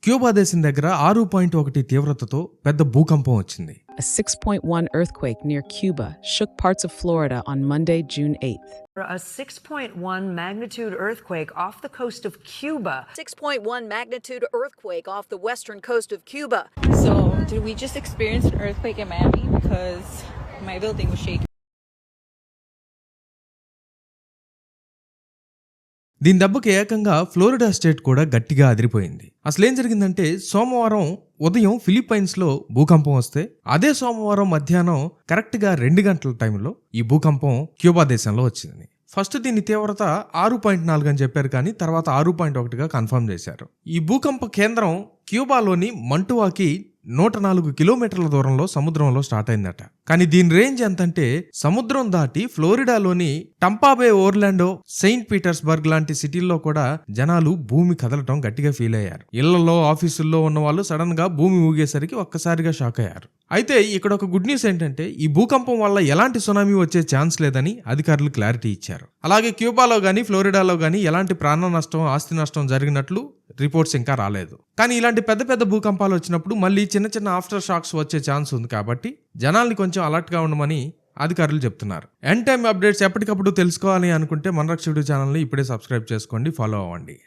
Cuba దేశం దగ్గర 6.1 తీవ్రతతో పెద్ద భూకంపం వచ్చింది. A 6.1 earthquake near Cuba shook parts of Florida on Monday, June 8th. A 6.1 magnitude earthquake off the coast of Cuba. 6.1 magnitude earthquake off the western coast of Cuba. So, did we just experience an earthquake in Miami? Because my building was shaking. దీని దెబ్బకి ఏకంగా Florida state కూడా గట్టిగా అదిరిపోయింది. అసలేం జరిగిందంటే సోమవారం ఉదయం ఫిలిప్పైన్స్లో భూకంపం వస్తే అదే సోమవారం మధ్యాహ్నం కరెక్ట్గా 2 గంటల టైంలో ఈ భూకంపం క్యూబా దేశంలో వచ్చింది. ఫస్ట్ దీని తీవ్రత 6.4 అని చెప్పారు, కానీ తర్వాత 6.1గా కన్ఫర్మ్ చేశారు. ఈ భూకంప కేంద్రం క్యూబాలోని మంటువాకి 104 కిలోమీటర్ల దూరంలో సముద్రంలో స్టార్ట్ అయిందట. కానీ దీని రేంజ్ ఎంతంటే సముద్రం దాటి ఫ్లోరిడాలోని టంపాబే, ఓర్లాండో, సెయింట్ పీటర్స్బర్గ్ లాంటి సిటీల్లో కూడా జనాలు భూమి కదలటం గట్టిగా ఫీల్ అయ్యారు. ఇళ్లలో, ఆఫీసుల్లో ఉన్న వాళ్ళు సడన్ గా భూమి ఊగేసరికి ఒక్కసారిగా షాక్ అయ్యారు. అయితే ఇక్కడ ఒక గుడ్ న్యూస్ ఏంటంటే ఈ భూకంపం వల్ల ఎలాంటి సునామీ వచ్చే ఛాన్స్ లేదని అధికారులు క్లారిటీ ఇచ్చారు. అలాగే క్యూబాలో గానీ ఫ్లోరిడాలో గానీ ఎలాంటి ప్రాణ నష్టం, ఆస్తి నష్టం జరిగినట్లు రిపోర్ట్స్ ఇంకా రాలేదు. కానీ ఇలాంటి పెద్ద పెద్ద భూకంపాలు వచ్చినప్పుడు మళ్ళీ చిన్న చిన్న ఆఫ్టర్ షాక్స్ వచ్చే ఛాన్స్ ఉంది. కాబట్టి జనాల్ని కొంచెం అలర్ట్ గా ఉండమని అధికారులు చెప్తున్నారు. ఎండ్ టైమ్ అప్డేట్స్ ఎప్పటికప్పుడు తెలుసుకోవాలి అనుకుంటే మన రక్షకుడు ఛానల్ని ఇప్పుడే సబ్స్క్రైబ్ చేసుకోండి, ఫాలో అవ్వండి.